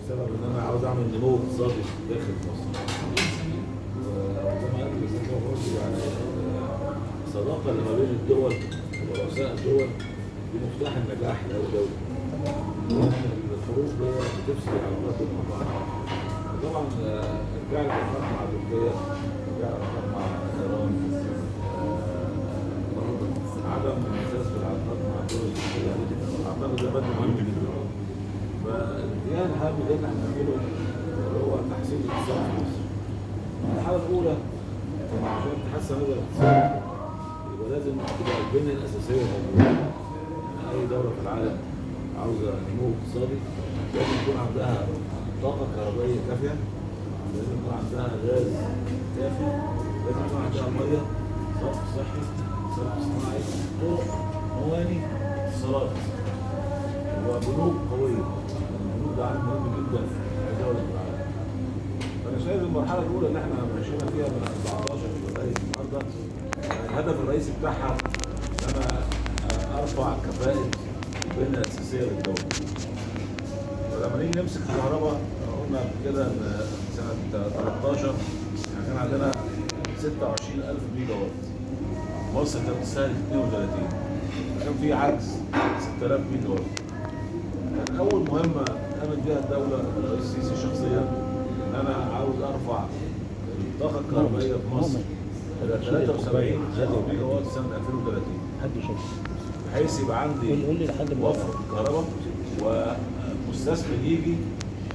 بسبب ان انا عاوز اعمل نمو اقتصادي داخل مصر. وزي ما قال الاستاذ برضه يعني الصداقه اللي ما بين الدول ورؤساء الدول دي مفتاح النجاح لاي دوله. الحروب بتفسد العلاقات بين بعض. طبعا رجع العلاقات مع تركيا، رجع العلاقات مع ايران، عدم الاساس في العلاقات مع الدول الاسلاميه اعتقد ده بدل مهم جدا. فالاتجاه الهام اللي احنا بنعمله اللي هو تحسين الاقتصاد في مصر. الحاله الاولى عشان تحسن هذا الاقتصاد يبقى لازم تبقى البنيه الاساسيه موجوده. يعني اي دوله في العالم عاوزه نمو اقتصادي لازم يكون عندها طاقه كهربائيه كافيه، لازم يكون عندها غاز كافي، لازم يكون عندها ميه، صرف صحي، صرف صناعي، طرق، مواني، اتصالات وبنوك قويه. البنوك ده عامل مهم جدا في دوله العالم. فانا شايف المرحله الاولى اللي احنا ماشيين فيها من 14 لغايه النهارده الهدف الرئيسي بتاعها ان انا ارفع كفاءه البنيه الاساسيه للدوله. فلما نيجي نمسك الكهرباء قلنا قبل كده ان سنه 13 كان عندنا 26000 ميجا وات. مصر كانت بتستهلك 32، كان في عجز 6000 ميجا وات. كان اول مهمه قامت بها الدوله الرئيس السيسي شخصيا ان انا عاوز ارفع الطاقه الكهربائيه في مصر الى 73 ميجا وات سنه 2030، بحيث يبقى عندي وفر كهرباء ومستثمر يجي.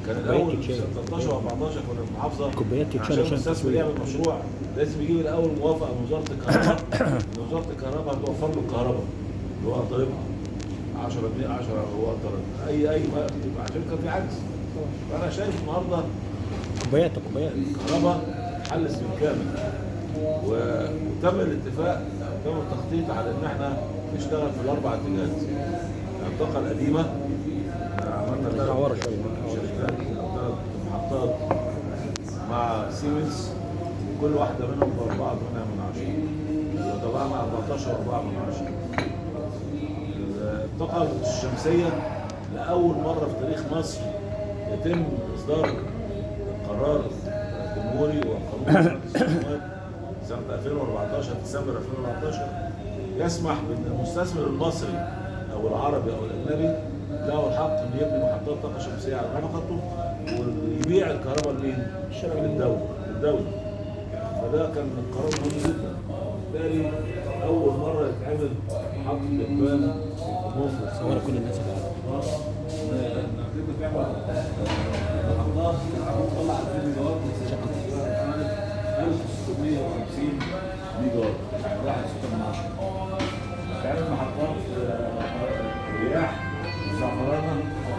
كان الاول سنه 13 و14 كنا في المحافظه عشان المستثمر يعمل مشروع لازم يجيب الاول موافقه من وزاره الكهرباء. ان وزاره الكهرباء هتوفر له الكهرباء اللي هو طالبها 10 جنيه 10 هو طالب اي عشان كان في عجز. فانا شايف النهارده كوبايات الكهرباء حلت بالكامل وتم الاتفاق، تم التخطيط على ان احنا نشتغل في الاربع اتجاهات. الطاقه القديمه عملنا 3 شركات او 3 محطات مع سيمنز، كل واحده منهم ب4.8 وطلعنا 14.4. الطاقه الشمسيه لاول مره في تاريخ مصر يتم اصدار القرار الجمهوري وقانون الاستثمار سنه 2014 ديسمبر 2014 يسمح بان المستثمر المصري او العربي او الاجنبي له الحق انه يبني محطات طاقه شمسيه على نفقته ويبيع الكهرباء لمين؟ للدوله. فده كان قرار مهم جدا. بالتالي اول مره يتعمل محطه البان في مصر صور كل الناس انك تعمل محطات تطلع 2000 ميجا وات 1650 ميجا وات يعني 1.6. تعمل محطات رياح الزعفرانه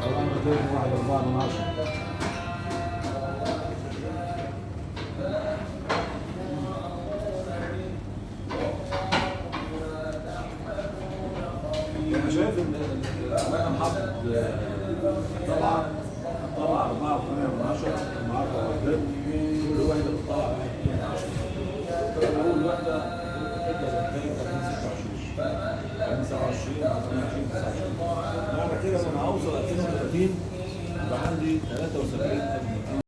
طلعنا 1.4. أنا شايف إن عملنا محطة طبعا 4.8 النهارده وحدات، كل واحدة بتطلع 2 أول واحدة بتبدأ بإنتاج 2026 بعدين 27 28 29. معنى كده إن أنا هوصل 2030